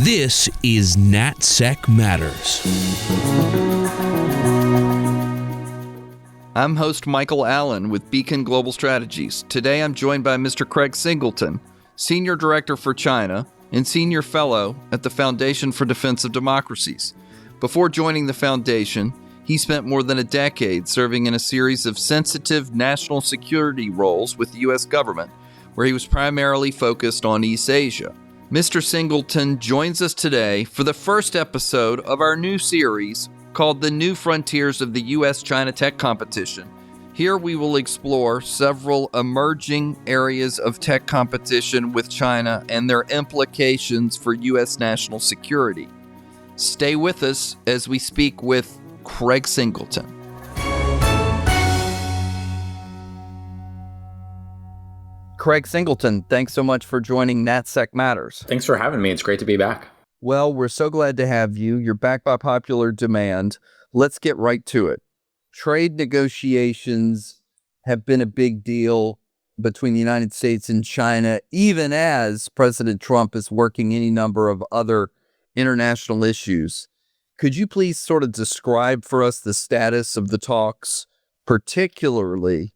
This is NatSec Matters. I'm host Michael Allen with Beacon Global Strategies. Today I'm joined by Mr. Craig Singleton, Senior Director for China and Senior Fellow at the Foundation for Defense of Democracies. Before joining the foundation, he spent more than a decade serving in a series of sensitive national security roles with the U.S. government, where he was primarily focused on East Asia. Mr. Singleton joins us today for the first episode of our new series called The New Frontiers of the U.S.-China Tech Competition. Here we will explore several emerging areas of tech competition with China and their implications for U.S. national security. Stay with us as we speak with Craig Singleton. Craig Singleton, thanks so much for joining NatSec Matters. Thanks for having me. It's great to be back. Well, we're so glad to have you. You're back by popular demand. Let's get right to it. Trade negotiations have been a big deal between the United States and China, even as President Trump is working any number of other international issues. Could you please sort of describe for us the status of the talks, particularly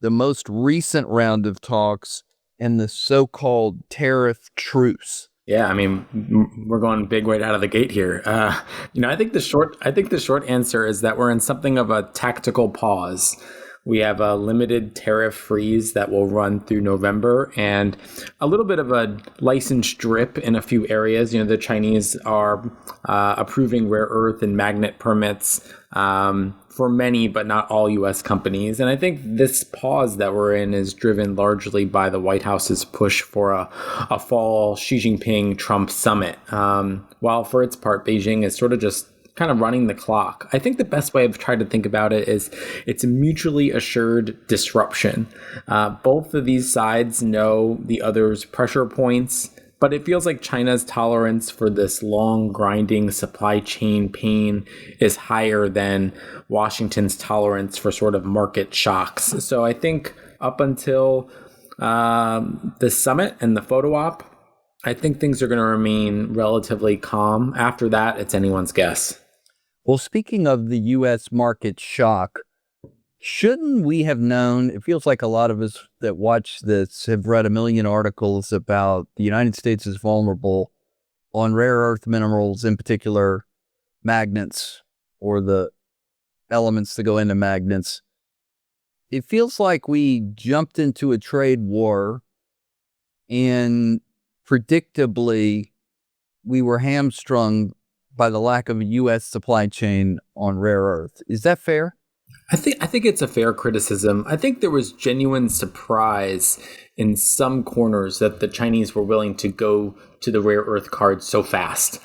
the most recent round of talks and the so-called tariff truce? Yeah, I mean, we're going big right out of the gate here. I think the short answer is that we're in something of a tactical pause. We have a limited tariff freeze that will run through November and a little bit of a license drip in a few areas. The Chinese are approving rare earth and magnet permits for many, but not all U.S. companies. And I think this pause that we're in is driven largely by the White House's push for a fall Xi Jinping-Trump summit. While for its part, Beijing is sort of just kind of running the clock. I think the best way I've tried to think about it is it's a mutually assured disruption. Both of these sides know the other's pressure points, but it feels like China's tolerance for this long, grinding supply chain pain is higher than Washington's tolerance for sort of market shocks. So I think up until the summit and the photo op, I think things are going to remain relatively calm. After that, it's anyone's guess. Well, speaking of the U.S. market shock, shouldn't we have known? It feels like a lot of us that watch this have read a million articles about the United States is vulnerable on rare earth minerals, in particular magnets or the elements that go into magnets. It feels like we jumped into a trade war and predictably we were hamstrung by the lack of a U.S. supply chain on rare earth. Is that fair? I think it's a fair criticism. I think there was genuine surprise in some corners that the Chinese were willing to go to the rare earth card so fast.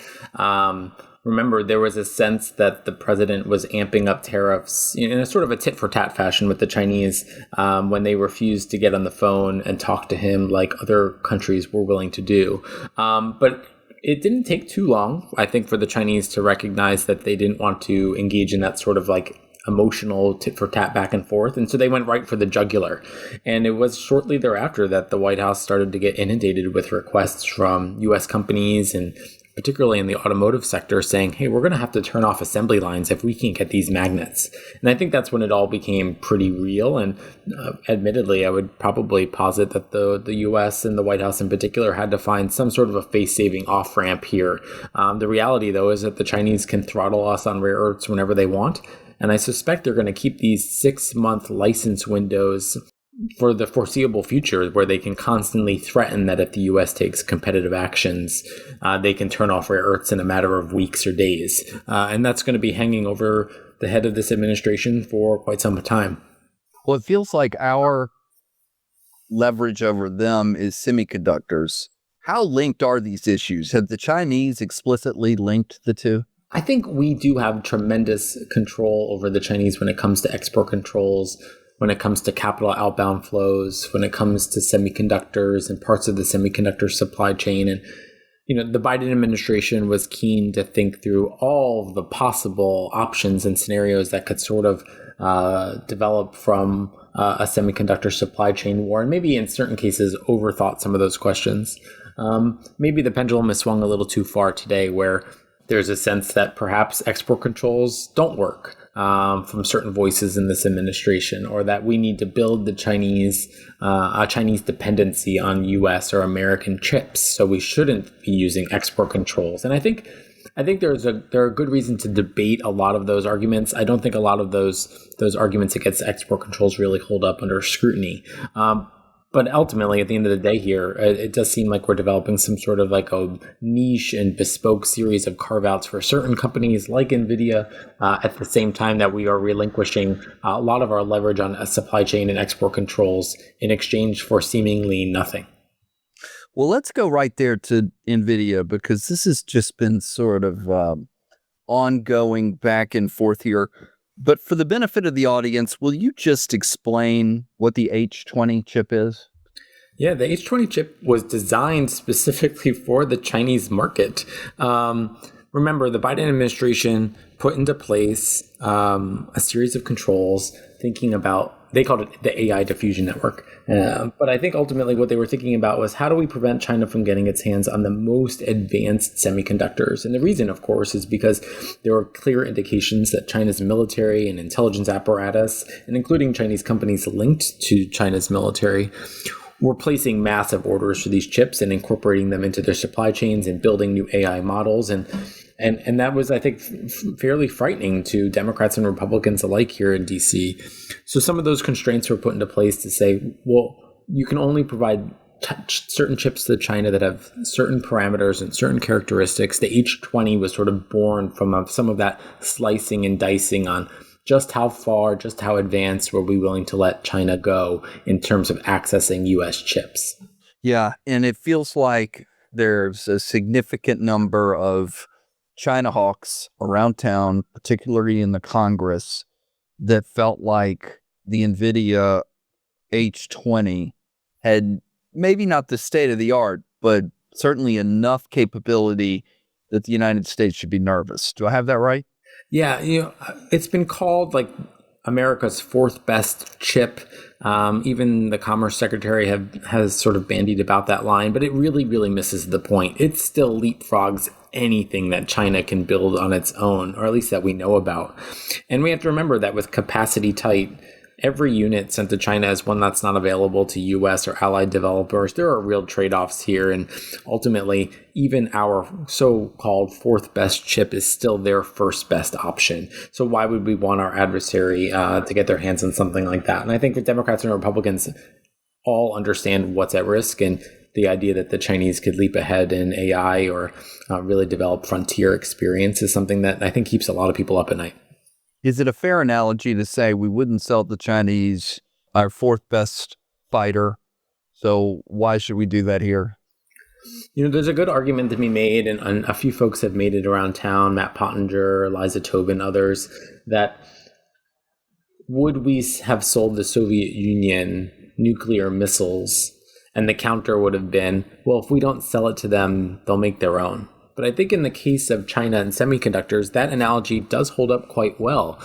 Remember, there was a sense that the president was amping up tariffs in a sort of a tit-for-tat fashion with the Chinese when they refused to get on the phone and talk to him like other countries were willing to do. But it didn't take too long, I think, for the Chinese to recognize that they didn't want to engage in that sort of like emotional tit-for-tat back and forth. And so they went right for the jugular. And it was shortly thereafter that the White House started to get inundated with requests from U.S. companies and particularly in the automotive sector, saying, hey, we're going to have to turn off assembly lines if we can't get these magnets. And I think that's when it all became pretty real. And admittedly, I would probably posit that the U.S. and the White House in particular had to find some sort of a face-saving off-ramp here. The reality, though, is that the Chinese can throttle us on rare earths whenever they want. And I suspect they're going to keep these 6-month license windows for the foreseeable future, where they can constantly threaten that if the U.S. takes competitive actions, they can turn off rare earths in a matter of weeks or days. And that's going to be hanging over the head of this administration for quite some time. Well, it feels like our leverage over them is semiconductors. How linked are these issues? Have the Chinese explicitly linked the two? I think we do have tremendous control over the Chinese when it comes to export controls, when it comes to capital outbound flows, when it comes to semiconductors and parts of the semiconductor supply chain. And, the Biden administration was keen to think through all the possible options and scenarios that could sort of develop from a semiconductor supply chain war, and maybe in certain cases overthought some of those questions. maybe the pendulum has swung a little too far today, where there's a sense that perhaps export controls don't work from certain voices in this administration, or that we need to build the a Chinese dependency on U.S. or American chips, so we shouldn't be using export controls. And I think there are good reasons to debate a lot of those arguments. I don't think a lot of those arguments against export controls really hold up under scrutiny. But ultimately, at the end of the day here, it does seem like we're developing some sort of like a niche and bespoke series of carve-outs for certain companies like NVIDIA, at the same time that we are relinquishing a lot of our leverage on a supply chain and export controls in exchange for seemingly nothing. Well, let's go right there to NVIDIA, because this has just been sort of ongoing back and forth here. But for the benefit of the audience, will you just explain what the H20 chip is? Yeah, the H20 chip was designed specifically for the Chinese market. Remember, the Biden administration put into place a series of controls thinking about, they called it the AI diffusion network. But I think ultimately what they were thinking about was, how do we prevent China from getting its hands on the most advanced semiconductors? And the reason, of course, is because there are clear indications that China's military and intelligence apparatus, and including Chinese companies linked to China's military, were placing massive orders for these chips and incorporating them into their supply chains and building new AI models. And that was, I think, fairly frightening to Democrats and Republicans alike here in D.C. So some of those constraints were put into place to say, well, you can only provide certain chips to China that have certain parameters and certain characteristics. The H20 was sort of born from some of that slicing and dicing on just how far, just how advanced were we willing to let China go in terms of accessing U.S. chips. Yeah, and it feels like there's a significant number of China hawks around town, particularly in the Congress, that felt like the NVIDIA H20 had maybe not the state of the art, but certainly enough capability that the United States should be nervous. Do I have that right? Yeah, it's been called like America's fourth best chip. Even the Commerce Secretary has sort of bandied about that line, but it really, really misses the point. It still leapfrogs anything that China can build on its own, or at least that we know about. And we have to remember that with capacity tight, every unit sent to China is one that's not available to U.S. or allied developers. There are real trade-offs here, and ultimately, even our so-called fourth best chip is still their first best option. So why would we want our adversary to get their hands on something like that? And I think the Democrats and Republicans all understand what's at risk, and the idea that the Chinese could leap ahead in AI or really develop frontier experience is something that I think keeps a lot of people up at night. Is it a fair analogy to say we wouldn't sell the Chinese our fourth best fighter? So why should we do that here? There's a good argument to be made, and a few folks have made it around town, Matt Pottinger, Eliza Tobin, others, that would we have sold the Soviet Union nuclear missiles? And the counter would have been, well, if we don't sell it to them, they'll make their own. But I think in the case of China and semiconductors, that analogy does hold up quite well.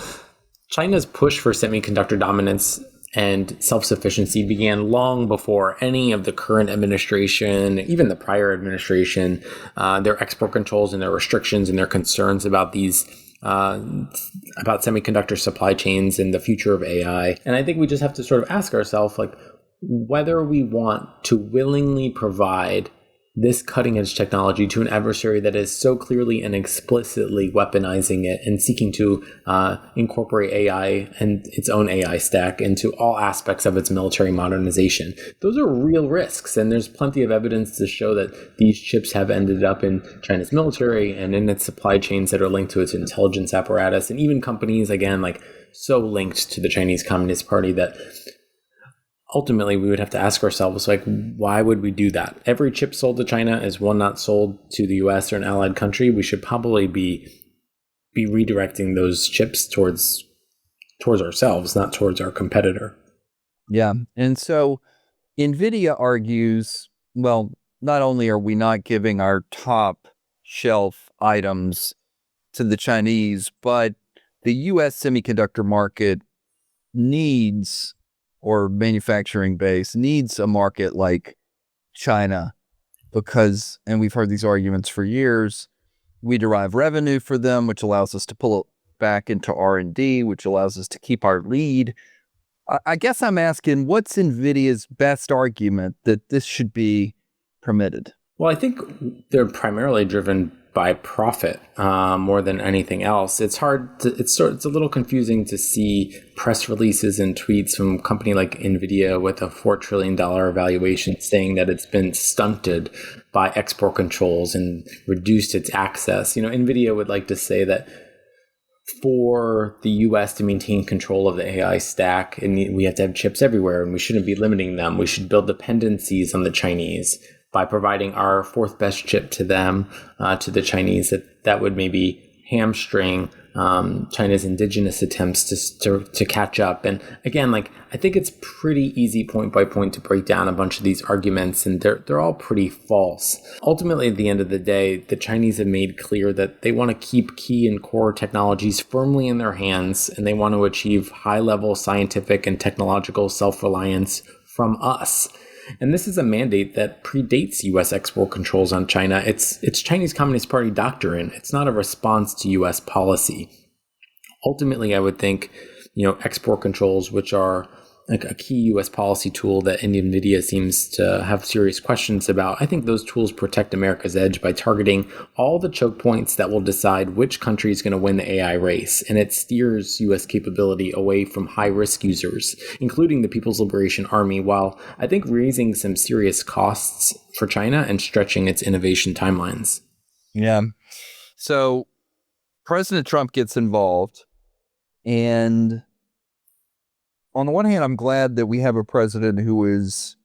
China's push for semiconductor dominance and self-sufficiency began long before any of the current administration, even the prior administration, their export controls and their restrictions and their concerns about these about semiconductor supply chains and the future of AI. And I think we just have to sort of ask ourselves, like, whether we want to willingly provide this cutting-edge technology to an adversary that is so clearly and explicitly weaponizing it and seeking to incorporate AI and its own AI stack into all aspects of its military modernization. Those are real risks, and there's plenty of evidence to show that these chips have ended up in China's military and in its supply chains that are linked to its intelligence apparatus, and even companies, again, like so linked to the Chinese Communist Party that ultimately, we would have to ask ourselves, like, why would we do that? Every chip sold to China is one not sold to the U.S. or an allied country. We should probably be redirecting those chips towards ourselves, not towards our competitor. Yeah. And so NVIDIA argues, well, not only are we not giving our top shelf items to the Chinese, but the U.S. semiconductor market needs, or manufacturing base needs, a market like China because, and we've heard these arguments for years, we derive revenue for them, which allows us to pull it back into R&D, which allows us to keep our lead. I guess I'm asking, what's NVIDIA's best argument that this should be permitted? Well, I think they're primarily driven by profit more than anything else. It's a little confusing to see press releases and tweets from a company like NVIDIA with a $4 trillion valuation saying that it's been stunted by export controls and reduced its access. NVIDIA would like to say that for the U.S. to maintain control of the AI stack, and we have to have chips everywhere, and we shouldn't be limiting them. We should build dependencies on the Chinese by providing our fourth best chip to them, to the Chinese. That would maybe hamstring China's indigenous attempts to catch up. And again, I think it's pretty easy point by point to break down a bunch of these arguments, and they're all pretty false. Ultimately, at the end of the day, the Chinese have made clear that they want to keep key and core technologies firmly in their hands, and they want to achieve high-level scientific and technological self-reliance from us. And this is a mandate that predates U.S. export controls on China. It's Chinese Communist Party doctrine. It's not a response to U.S. policy. Ultimately, I would think, export controls, which are like a key U.S. policy tool that NVIDIA seems to have serious questions about. I think those tools protect America's edge by targeting all the choke points that will decide which country is going to win the AI race. And it steers U.S. capability away from high-risk users, including the People's Liberation Army, while I think raising some serious costs for China and stretching its innovation timelines. Yeah. So President Trump gets involved, and on the one hand, I'm glad that we have a president who is,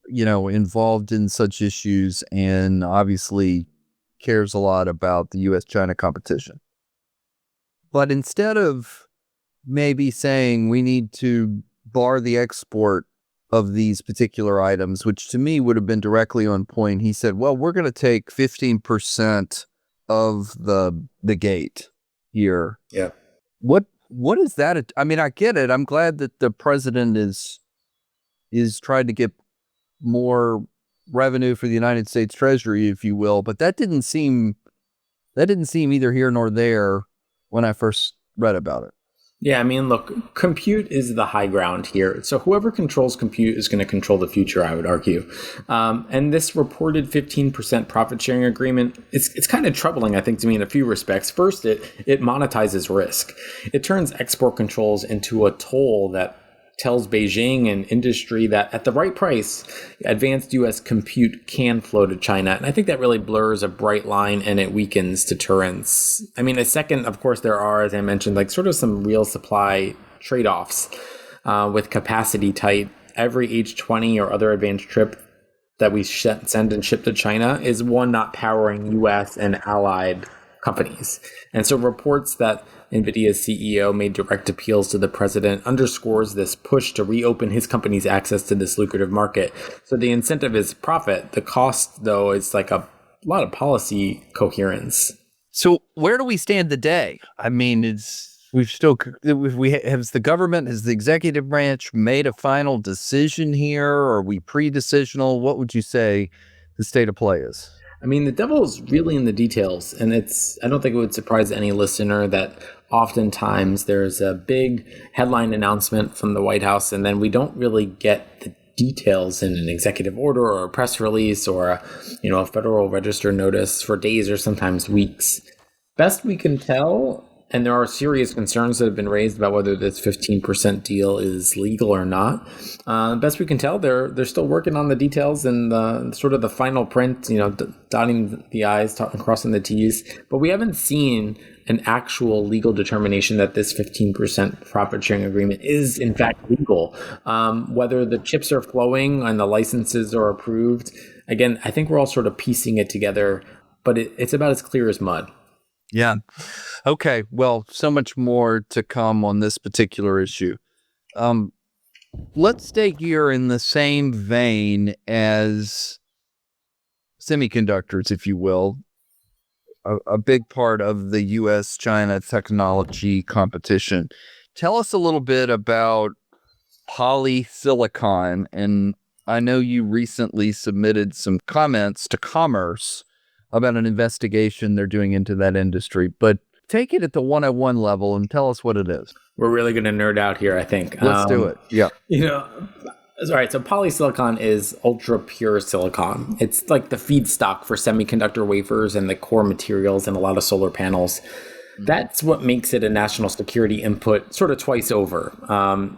involved in such issues and obviously cares a lot about the U.S.-China competition. But instead of maybe saying we need to bar the export of these particular items, which to me would have been directly on point, he said, well, we're going to take 15% of the gate here. Yeah. What is that? I mean, I get it. I'm glad that the president is trying to get more revenue for the United States Treasury, if you will, but that didn't seem either here nor there when I first read about it. Yeah, I mean, look, compute is the high ground here. So whoever controls compute is going to control the future, I would argue. And this reported 15% profit sharing agreement, it's kind of troubling, I think, to me in a few respects. First, it monetizes risk. It turns export controls into a toll that tells Beijing and industry that at the right price, advanced U.S. compute can flow to China. And I think that really blurs a bright line and it weakens deterrence. I mean, a second, of course, there are, as I mentioned, sort of some real supply trade-offs with capacity tight. Every H-20 or other advanced chip that we send and ship to China is one not powering U.S. and allied companies. And so reports that NVIDIA's CEO made direct appeals to the president underscores this push to reopen his company's access to this lucrative market. So the incentive is profit. The cost, though, is a lot of policy coherence. So where do we stand today? I mean, has the government, has the executive branch made a final decision here? Or are we pre-decisional? What would you say the state of play is? I mean, the devil is really in the details, and I don't think it would surprise any listener that oftentimes there's a big headline announcement from the White House, and then we don't really get the details in an executive order or a press release or a Federal Register notice for days or sometimes weeks. Best we can tell, and there are serious concerns that have been raised about whether this 15% deal is legal or not. Best we can tell, they're still working on the details and the final print, dotting the I's, crossing the T's. But we haven't seen an actual legal determination that this 15% profit sharing agreement is in fact legal. Whether the chips are flowing and the licenses are approved, again, I think we're all sort of piecing it together, but it's about as clear as mud. Yeah. Okay. Well, so much more to come on this particular issue. Let's stay here in the same vein as semiconductors, if you will. A big part of the U.S.-China technology competition. Tell us a little bit about polysilicon and I know you recently submitted some comments to Commerce about an investigation they're doing into that industry, but take it at the 101 level and tell us what it is. We're really going to nerd out here, I think. Let's do it. Yeah. All right, so polysilicon is ultra pure silicon. It's like the feedstock for semiconductor wafers and the core materials in a lot of solar panels. That's what makes it a national security input sort of twice over.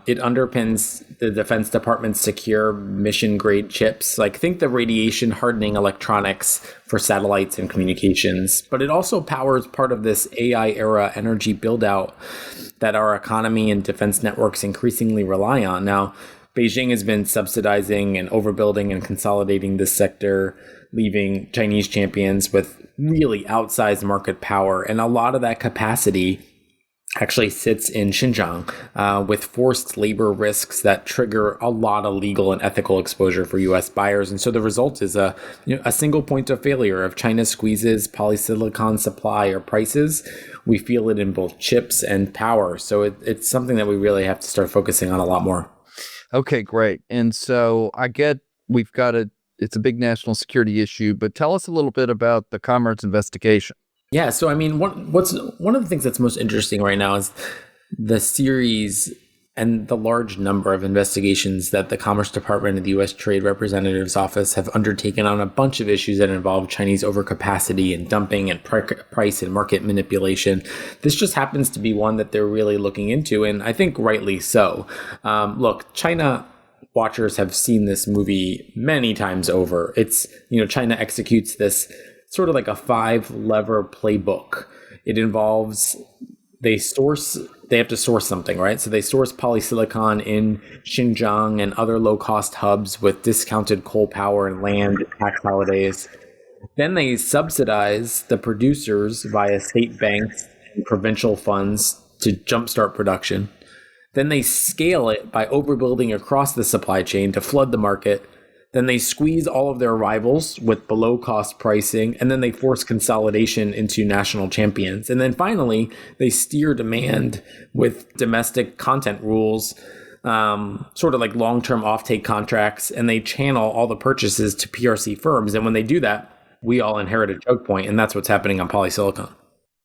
It underpins the Defense Department's secure mission-grade chips. Like, think the radiation hardening electronics for satellites and communications. But it also powers part of this AI-era energy build-out that our economy and defense networks increasingly rely on. Now, Beijing has been subsidizing and overbuilding and consolidating this sector, leaving Chinese champions with really outsized market power. And a lot of that capacity actually sits in Xinjiang with forced labor risks that trigger a lot of legal and ethical exposure for U.S. buyers. And so the result is a single point of failure. If China squeezes polysilicon supply or prices, we feel it in both chips and power. So it's something that we really have to start focusing on a lot more. Okay, great. And so I get it's a big national security issue, but tell us a little bit about the Commerce investigation. Yeah, so I mean, one of the things that's most interesting right now is the series and the large number of investigations that the Commerce Department and the U.S. Trade Representative's Office have undertaken on a bunch of issues that involve Chinese overcapacity and dumping and price and market manipulation. This just happens to be one that they're really looking into, and I think rightly so. Look, China watchers have seen this movie many times over. It's, China executes this sort of like a 5-lever playbook. It involves they have to source something, right? So they source polysilicon in Xinjiang and other low-cost hubs with discounted coal power and land and tax holidays. Then they subsidize the producers via state banks and provincial funds to jumpstart production. Then they scale it by overbuilding across the supply chain to flood the market. Then they squeeze all of their rivals with below-cost pricing, and then they force consolidation into national champions. And then finally, they steer demand with domestic content rules, sort of like long-term offtake contracts, and they channel all the purchases to PRC firms. And when they do that, we all inherit a choke point, and that's what's happening on polysilicon.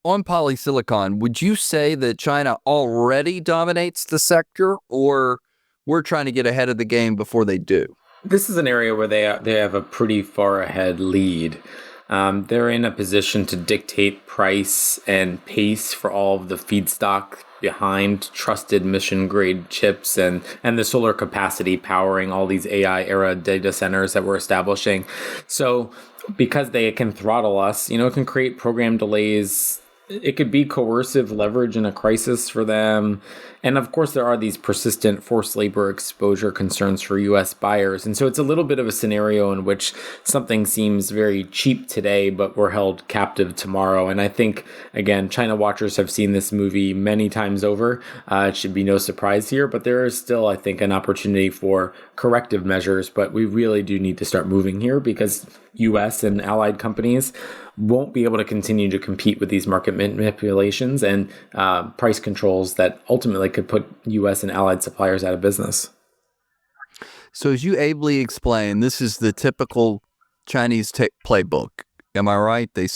On polysilicon, would you say that China already dominates the sector, or we're trying to get ahead of the game before they do? This is an area where they have a pretty far ahead lead. They're in a position to dictate price and pace for all of the feedstock behind trusted mission grade chips and the solar capacity powering all these AI era data centers that we're establishing. So because they can throttle us, it can create program delays. It could be coercive leverage in a crisis for them. And of course, there are these persistent forced labor exposure concerns for U.S. buyers. And so it's a little bit of a scenario in which something seems very cheap today, but we're held captive tomorrow. And I think, again, China watchers have seen this movie many times over. It should be no surprise here, but there is still, I think, an opportunity for corrective measures. But we really do need to start moving here because U.S. and allied companies won't be able to continue to compete with these market manipulations and price controls that ultimately could put U.S. and allied suppliers out of business. So as you ably explain, this is the typical Chinese playbook. Am I right? They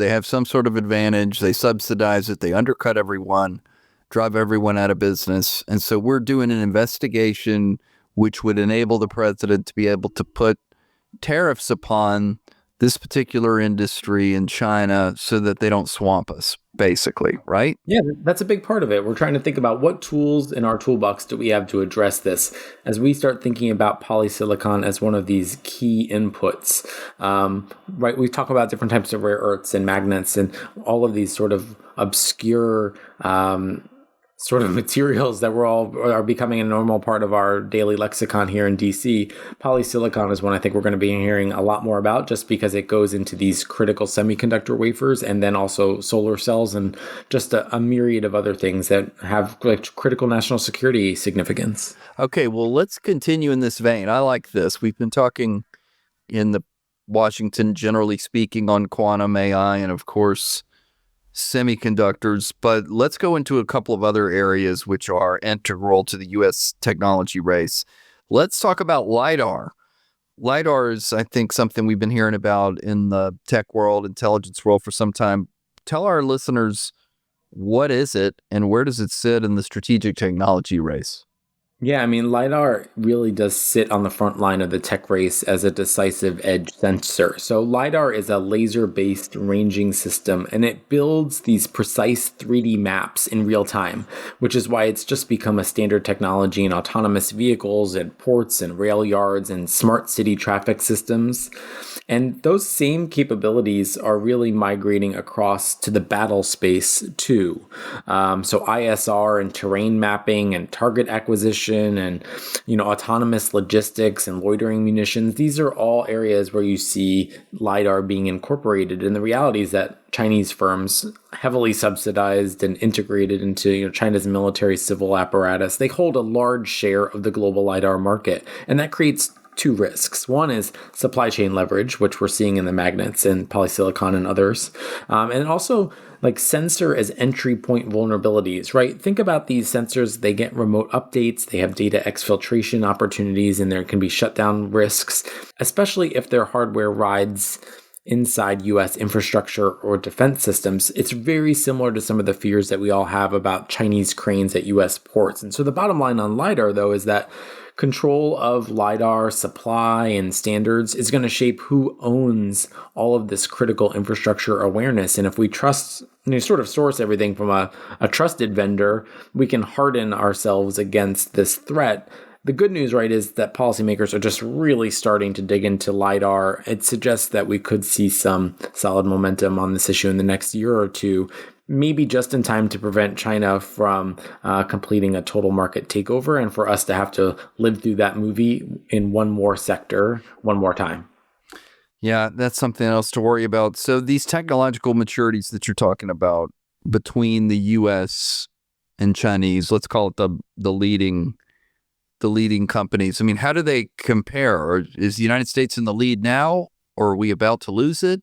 have some sort of advantage. They subsidize it. They undercut everyone, drive everyone out of business. And so we're doing an investigation which would enable the president to be able to put tariffs upon this particular industry in China so that they don't swamp us, basically, right? Yeah, that's a big part of it. We're trying to think about what tools in our toolbox do we have to address this as we start thinking about polysilicon as one of these key inputs, right? We talk about different types of rare earths and magnets and all of these sort of obscure sort of materials that are becoming a normal part of our daily lexicon here in DC. Polysilicon is one I think we're going to be hearing a lot more about just because it goes into these critical semiconductor wafers and then also solar cells and just a myriad of other things that have critical national security significance. Okay, well, let's continue in this vein. I like this. We've been talking in the Washington, generally speaking, on quantum AI and, of course, semiconductors, but let's go into a couple of other areas which are integral to the U.S. technology race. Let's talk about LIDAR. LIDAR is, I think, something we've been hearing about in the tech world, intelligence world for some time. Tell our listeners, what is it and where does it sit in the strategic technology race? Yeah, I mean, LIDAR really does sit on the front line of the tech race as a decisive edge sensor. So LIDAR is a laser-based ranging system, and it builds these precise 3D maps in real time, which is why it's just become a standard technology in autonomous vehicles and ports and rail yards and smart city traffic systems. And those same capabilities are really migrating across to the battle space too. So ISR and terrain mapping and target acquisition and autonomous logistics and loitering munitions, these are all areas where you see LIDAR being incorporated. And the reality is that Chinese firms, heavily subsidized and integrated into China's military civil apparatus, they hold a large share of the global LIDAR market. And that creates two risks. One is supply chain leverage, which we're seeing in the magnets and polysilicon and others. And also like sensor as entry point vulnerabilities, right? Think about these sensors. They get remote updates. They have data exfiltration opportunities, and there can be shutdown risks, especially if their hardware rides inside U.S. infrastructure or defense systems. It's very similar to some of the fears that we all have about Chinese cranes at U.S. ports. And so the bottom line on LIDAR, though, is that control of LIDAR supply and standards is going to shape who owns all of this critical infrastructure awareness. And if we trust, sort of source everything from a trusted vendor, we can harden ourselves against this threat. The good news, right, is that policymakers are just really starting to dig into LIDAR. It suggests that we could see some solid momentum on this issue in the next year or two, maybe just in time to prevent China from completing a total market takeover and for us to have to live through that movie in one more sector one more time. Yeah, that's something else to worry about. So these technological maturities that you're talking about between the U.S. and Chinese, let's call it the leading companies. I mean, how do they compare? Or is the United States in the lead now, or are we about to lose it?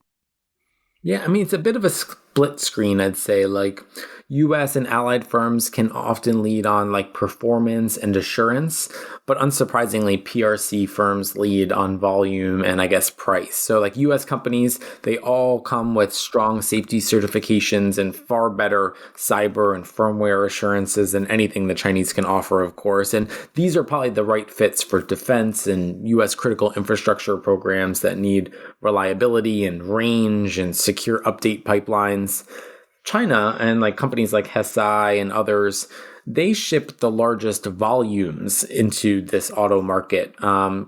Yeah, I mean, it's a bit of a split screen, I'd say. Like, US and allied firms can often lead on like performance and assurance, but unsurprisingly, PRC firms lead on volume and I guess price. So like US companies, they all come with strong safety certifications and far better cyber and firmware assurances than anything the Chinese can offer, of course. And these are probably the right fits for defense and US critical infrastructure programs that need reliability and range and secure update pipelines. China and like companies like Hesai and others, they ship the largest volumes into this auto market.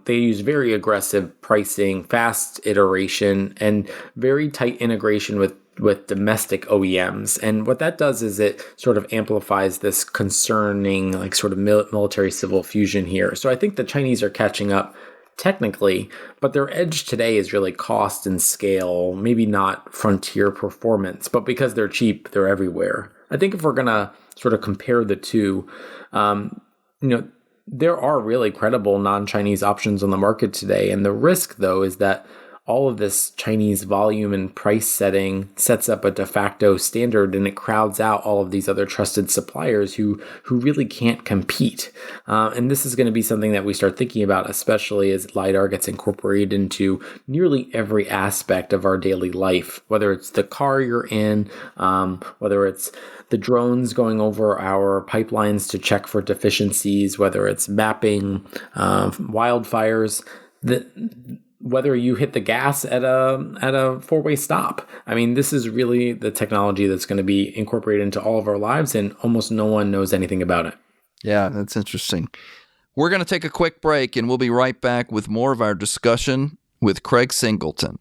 They use very aggressive pricing, fast iteration, and very tight integration with domestic OEMs. And what that does is it sort of amplifies this concerning like sort of military civil fusion here. So I think the Chinese are catching up technically, but their edge today is really cost and scale, maybe not frontier performance, but because they're cheap, they're everywhere. I think if we're going to sort of compare the two, there are really credible non-Chinese options on the market today. And the risk, though, is that all of this Chinese volume and price setting sets up a de facto standard, and it crowds out all of these other trusted suppliers who really can't compete. And this is going to be something that we start thinking about, especially as LIDAR gets incorporated into nearly every aspect of our daily life, whether it's the car you're in, whether it's the drones going over our pipelines to check for deficiencies, whether it's mapping wildfires, whether you hit the gas at a four-way stop. I mean, this is really the technology that's going to be incorporated into all of our lives, and almost no one knows anything about it. Yeah, that's interesting. We're going to take a quick break, and we'll be right back with more of our discussion with Craig Singleton.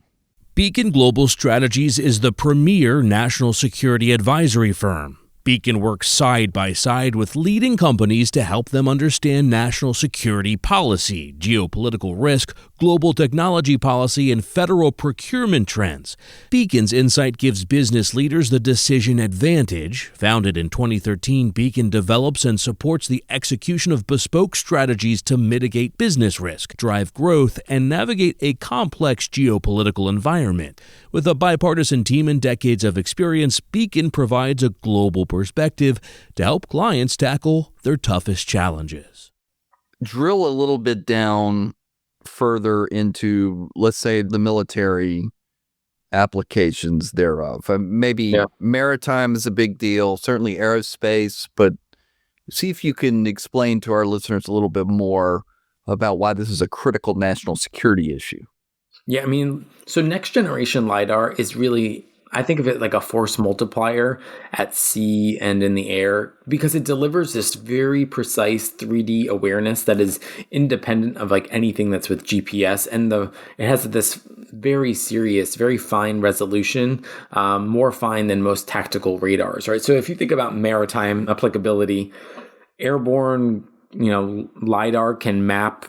Beacon Global Strategies is the premier national security advisory firm. Beacon works side by side with leading companies to help them understand national security policy, geopolitical risk, global technology policy, and federal procurement trends. Beacon's insight gives business leaders the decision advantage. Founded in 2013, Beacon develops and supports the execution of bespoke strategies to mitigate business risk, drive growth, and navigate a complex geopolitical environment. With a bipartisan team and decades of experience, Beacon provides a global perspective to help clients tackle their toughest challenges. Drill a little bit down further into, let's say, the military applications thereof. Maybe maritime is a big deal, certainly aerospace, but see if you can explain to our listeners a little bit more about why this is a critical national security issue. Yeah, I mean, so next generation LIDAR is really, I think of it like a force multiplier at sea and in the air, because it delivers this very precise 3D awareness that is independent of like anything that's with GPS. And it has this very serious, very fine resolution, more fine than most tactical radars, right? So if you think about maritime applicability, airborne, LIDAR can map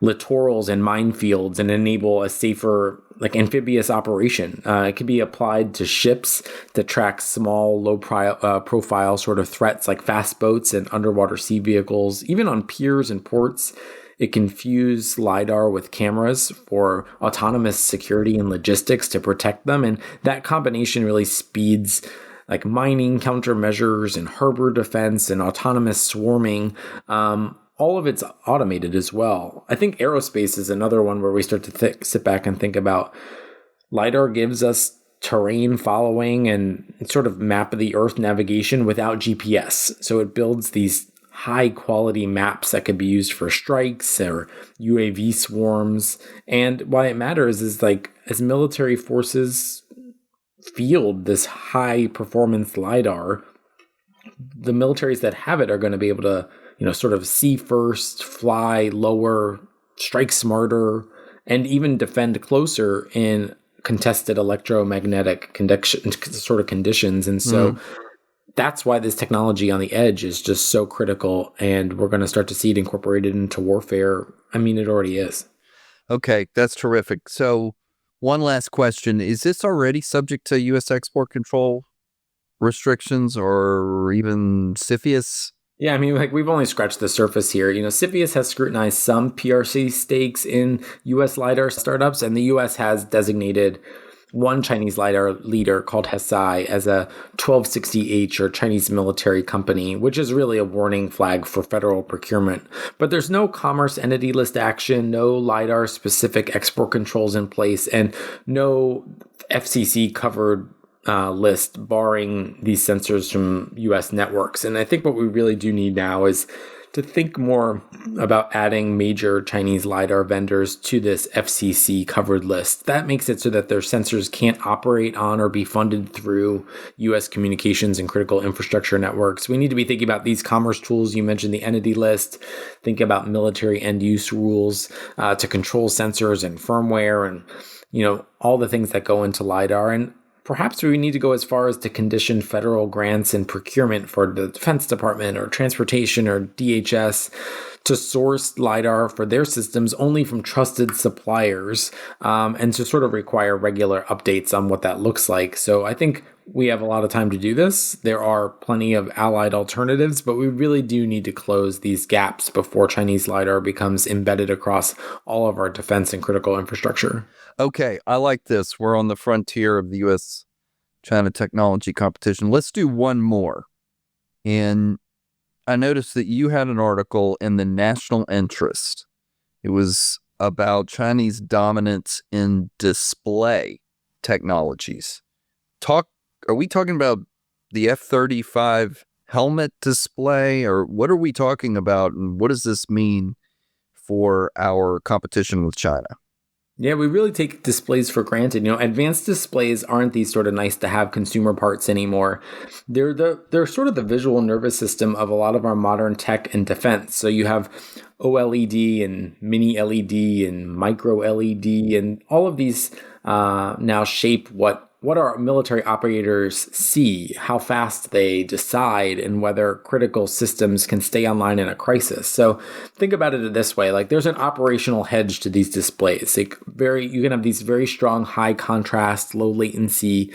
littorals and minefields and enable a safer, like amphibious operation. It can be applied to ships that track small, low profile sort of threats like fast boats and underwater sea vehicles. Even on piers and ports, it can fuse LIDAR with cameras for autonomous security and logistics to protect them. And that combination really speeds like mining countermeasures and harbor defense and autonomous swarming. All of it's automated as well. I think aerospace is another one where we start to sit back and think about LIDAR gives us terrain following and sort of map of the earth navigation without GPS. So it builds these high quality maps that could be used for strikes or UAV swarms. And why it matters is like as military forces field this high performance LIDAR, the militaries that have it are going to be able to sort of see first, fly lower, strike smarter, and even defend closer in contested electromagnetic conditions. And so that's why this technology on the edge is just so critical. And we're going to start to see it incorporated into warfare. I mean, it already is. Okay, that's terrific. So one last question. Is this already subject to U.S. export control restrictions or even CFIUS? Yeah, I mean, like we've only scratched the surface here. CFIUS has scrutinized some PRC stakes in U.S. LIDAR startups, and the U.S. has designated one Chinese LIDAR leader called Hesai as a 1260H or Chinese military company, which is really a warning flag for federal procurement. But there's no commerce entity list action, no LIDAR specific export controls in place, and no FCC covered list barring these sensors from U.S. networks. And I think what we really do need now is to think more about adding major Chinese LIDAR vendors to this FCC covered list. That makes it so that their sensors can't operate on or be funded through U.S. communications and critical infrastructure networks. We need to be thinking about these commerce tools. You mentioned the entity list. Think about military end use rules to control sensors and firmware and, all the things that go into LIDAR. And perhaps we need to go as far as to condition federal grants and procurement for the Defense Department or transportation or DHS to source LIDAR for their systems only from trusted suppliers, and to sort of require regular updates on what that looks like. So I think we have a lot of time to do this. There are plenty of allied alternatives, but we really do need to close these gaps before Chinese LIDAR becomes embedded across all of our defense and critical infrastructure. Okay, I like this. We're on the frontier of the U.S.-China technology competition. Let's do one more. And I noticed that you had an article in the National Interest. It was about Chinese dominance in display technologies. Are we talking about the F-35 helmet display, or what are we talking about, and what does this mean for our competition with China? Yeah, we really take displays for granted. Advanced displays aren't these sort of nice to have consumer parts anymore. They're sort of the visual nervous system of a lot of our modern tech and defense. So you have OLED and mini LED and micro LED, and all of these now shape what our military operators see, how fast they decide, and whether critical systems can stay online in a crisis. So think about it this way, like there's an operational hedge to these displays. You can have these very strong, high contrast, low latency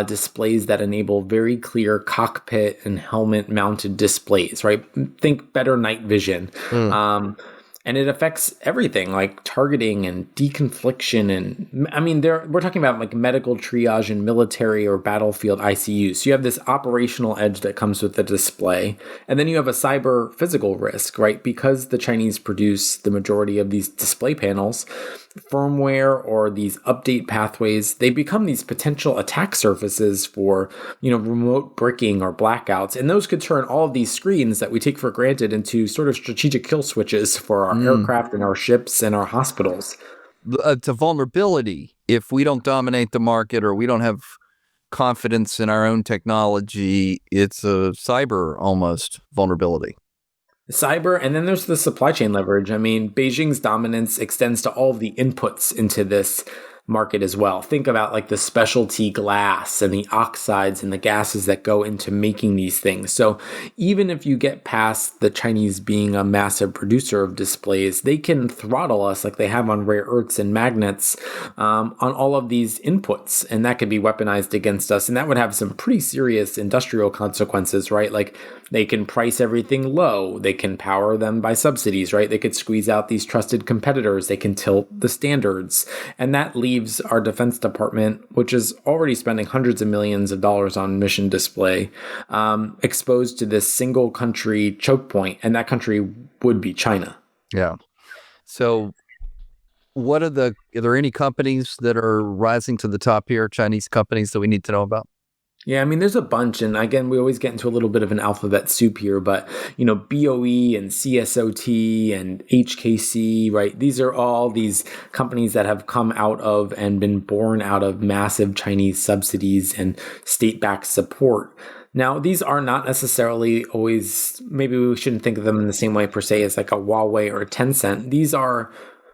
displays that enable very clear cockpit and helmet mounted displays, right? Think better night vision. And it affects everything like targeting and deconfliction. And I mean, we're talking about like medical triage and military or battlefield ICUs. So you have this operational edge that comes with the display. And then you have a cyber physical risk, right? Because the Chinese produce the majority of these display panels, firmware or these update pathways, they become these potential attack surfaces for, remote bricking or blackouts. And those could turn all of these screens that we take for granted into sort of strategic kill switches for our aircraft and our ships and our hospitals. It's a vulnerability. If we don't dominate the market or we don't have confidence in our own technology, it's a cyber almost vulnerability. Cyber, and then there's the supply chain leverage. I mean, Beijing's dominance extends to all of the inputs into this market as well. Think about like the specialty glass and the oxides and the gases that go into making these things. So even if you get past the Chinese being a massive producer of displays, they can throttle us like they have on rare earths and magnets on all of these inputs. And that could be weaponized against us. And that would have some pretty serious industrial consequences, right? Like they can price everything low. They can power them by subsidies, right? They could squeeze out these trusted competitors. They can tilt the standards. And that leaves our Defense Department, which is already spending hundreds of millions of dollars on mission display, exposed to this single country choke point. And that country would be China. Yeah. So are there any companies that are rising to the top here, Chinese companies that we need to know about? Yeah, I mean, there's a bunch. And again, we always get into a little bit of an alphabet soup here, but, BOE and CSOT and HKC, right? These are all these companies that have come out of and been born out of massive Chinese subsidies and state-backed support. Now, these are not necessarily always, maybe we shouldn't think of them in the same way per se as like a Huawei or a Tencent. These are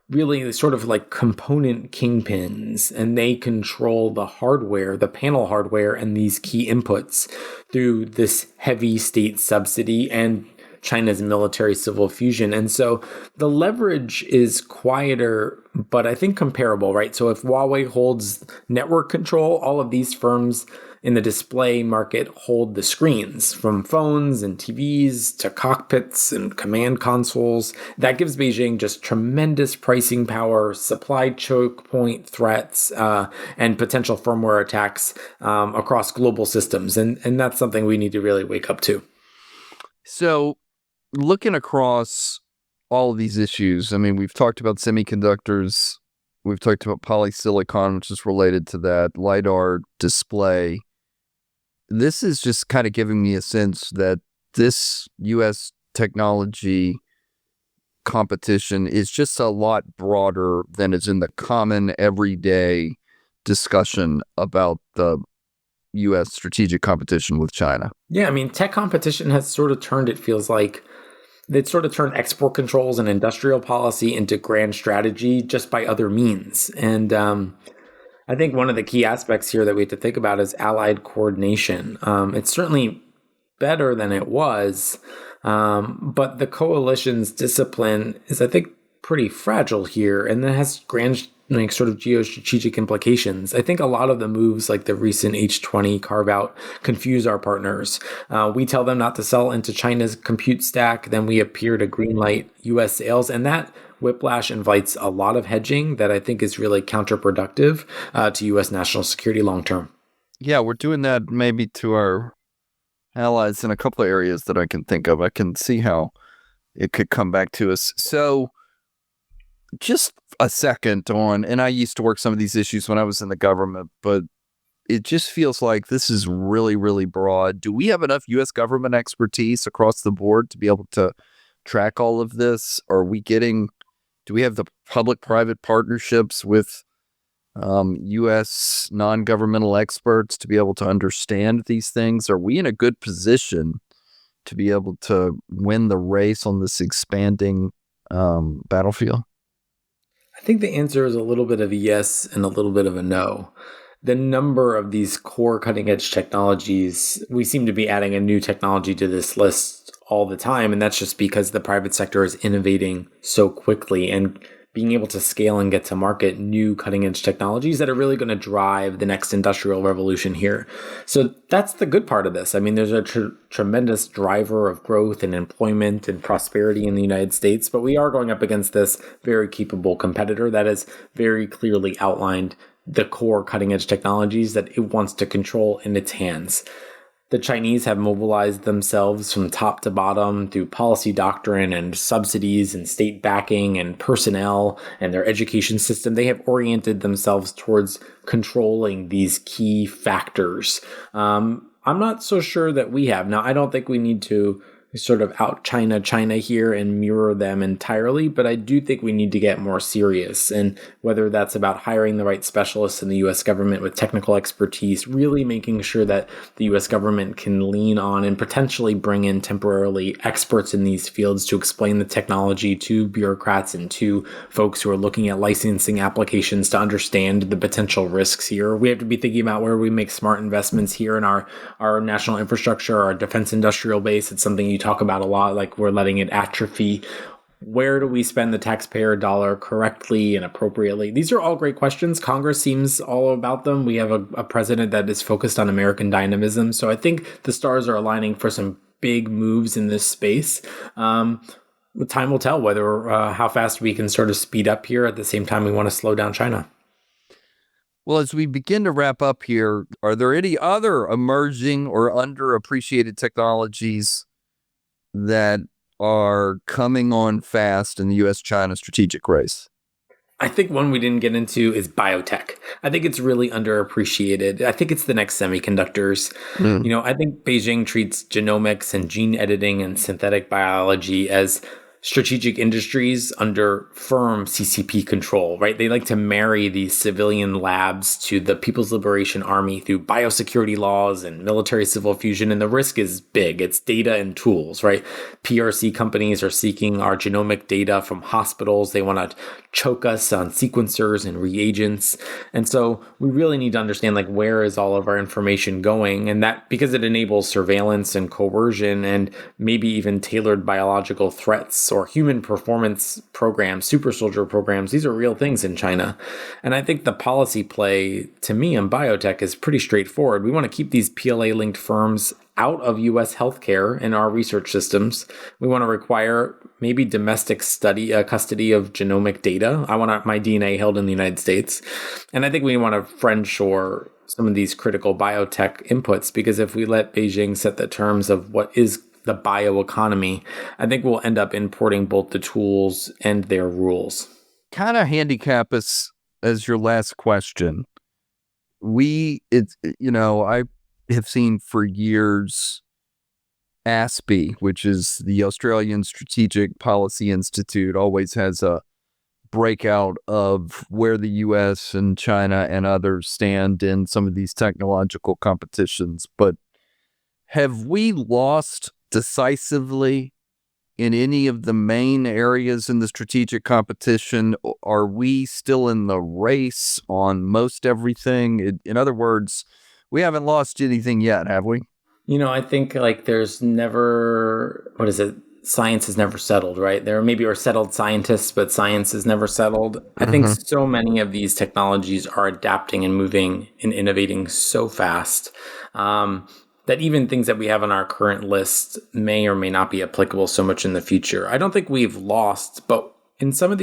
really sort of like component kingpins, and they control the hardware, the panel hardware, and these key inputs through this heavy state subsidy and China's military civil fusion. And so the leverage is quieter, but I think comparable, right? So if Huawei holds network control, all of these firms in the display market hold the screens, from phones and TVs to cockpits and command consoles. That gives Beijing just tremendous pricing power, supply choke point threats, and potential firmware attacks across global systems. And that's something we need to really wake up to. So looking across all of these issues, I mean, we've talked about semiconductors, we've talked about polysilicon, which is related to that, LIDAR display. This is just kind of giving me a sense that this U.S. technology competition is just a lot broader than is in the common everyday discussion about the U.S. strategic competition with China. Yeah, I mean, tech competition has sort of turned, it feels like, they'd sort of turned export controls and industrial policy into grand strategy just by other means. And I think one of the key aspects here that we have to think about is allied coordination. It's certainly better than it was, but the coalition's discipline is, I think, pretty fragile here, and that has grand sort of geostrategic implications. I think a lot of the moves like the recent H20 carve out confuse our partners. We tell them not to sell into China's compute stack, then we appear to greenlight US sales, and that whiplash invites a lot of hedging that I think is really counterproductive to US national security long term. Yeah, we're doing that maybe to our allies in a couple of areas that I can think of. I can see how it could come back to us. So just a second on, and I used to work some of these issues when I was in the government, but it just feels like this is really, really broad. Do we have enough U.S. government expertise across the board to be able to track all of this? Do we have the public-private partnerships with U.S. non-governmental experts to be able to understand these things? Are we in a good position to be able to win the race on this expanding battlefield? I think the answer is a little bit of a yes and a little bit of a no. The number of these core cutting edge technologies, we seem to be adding a new technology to this list all the time. And that's just because the private sector is innovating so quickly and being able to scale and get to market new cutting edge technologies that are really going to drive the next industrial revolution here. So that's the good part of this. I mean, there's a tremendous driver of growth and employment and prosperity in the United States, but we are going up against this very capable competitor that has very clearly outlined the core cutting edge technologies that it wants to control in its hands. The Chinese have mobilized themselves from top to bottom through policy doctrine and subsidies and state backing and personnel and their education system. They have oriented themselves towards controlling these key factors. I'm not so sure that we have. Now, I don't think we need to sort of out China here and mirror them entirely, but I do think we need to get more serious. And whether that's about hiring the right specialists in the US government with technical expertise, really making sure that the US government can lean on and potentially bring in temporarily experts in these fields to explain the technology to bureaucrats and to folks who are looking at licensing applications to understand the potential risks here. We have to be thinking about where we make smart investments here in our national infrastructure, our defense industrial base. It's something you talk about a lot, like we're letting it atrophy. Where do we spend the taxpayer dollar correctly and appropriately? These are all great questions. Congress seems all about them. We have a president that is focused on American dynamism. So I think the stars are aligning for some big moves in this space. Time will tell whether how fast we can sort of speed up here. At the same time, we want to slow down China. Well, as we begin to wrap up here, are there any other emerging or underappreciated technologies that are coming on fast in the U.S.-China strategic race? I think one we didn't get into is biotech. I think it's really underappreciated. I think it's the next semiconductors. I think Beijing treats genomics and gene editing and synthetic biology as strategic industries under firm CCP control, right? They like to marry these civilian labs to the People's Liberation Army through biosecurity laws and military civil fusion. And the risk is big. It's data and tools, right? PRC companies are seeking our genomic data from hospitals. They want to choke us on sequencers and reagents. And so we really need to understand, like, where is all of our information going? And that, because it enables surveillance and coercion and maybe even tailored biological threats or human performance programs, super soldier programs. These are real things in China. And I think the policy play, to me, in biotech is pretty straightforward. We want to keep these PLA-linked firms out of U.S. healthcare and our research systems. We want to require maybe domestic custody of genomic data. I want my DNA held in the United States. And I think we want to friendshore some of these critical biotech inputs, because if we let Beijing set the terms of what is the bioeconomy, I think we'll end up importing both the tools and their rules. Kind of handicap us as your last question. I have seen for years ASPI, which is the Australian Strategic Policy Institute, always has a breakout of where the U.S. and China and others stand in some of these technological competitions. But have we lost decisively in any of the main areas in the strategic competition? Are we still in the race on most everything? In other words, we haven't lost anything yet, have we? I think there's never, science is never settled, right? There maybe are settled scientists, but science is never settled. I think so many of these technologies are adapting and moving and innovating so fast that even things that we have on our current list may or may not be applicable so much in the future. I don't think we've lost, but in some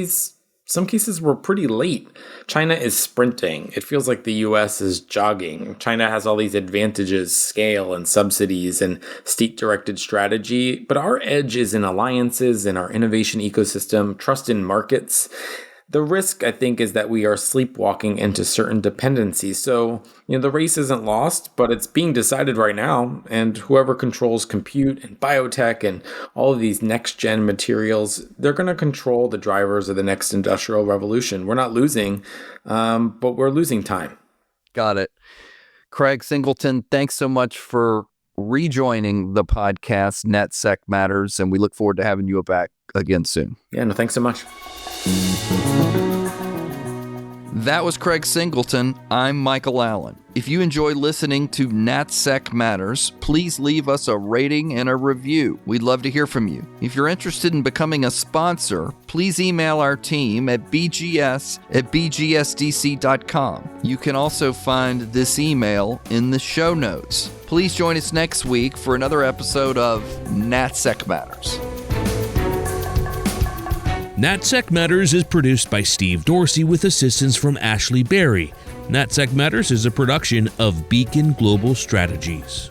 cases we're pretty late. China is sprinting. It feels like the US is jogging. China has all these advantages, scale and subsidies and state-directed strategy, but our edge is in alliances, in our innovation ecosystem, trust in markets. The risk, I think, is that we are sleepwalking into certain dependencies. So, the race isn't lost, but it's being decided right now. And whoever controls compute and biotech and all of these next-gen materials, they're going to control the drivers of the next industrial revolution. We're not losing, but we're losing time. Got it. Craig Singleton, thanks so much for rejoining the podcast, NetSec Matters, and we look forward to having you back again soon. Yeah, no, thanks so much. That was Craig Singleton. I'm Michael Allen. If you enjoy listening to NatSec Matters, please leave us a rating and a review. We'd love to hear from you. If you're interested in becoming a sponsor, please email our team at bgs@bgsdc.com. You can also find this email in the show notes. Please join us next week for another episode of NatSec Matters. NatSec Matters is produced by Steve Dorsey with assistance from Ashley Berry. NatSec Matters is a production of Beacon Global Strategies.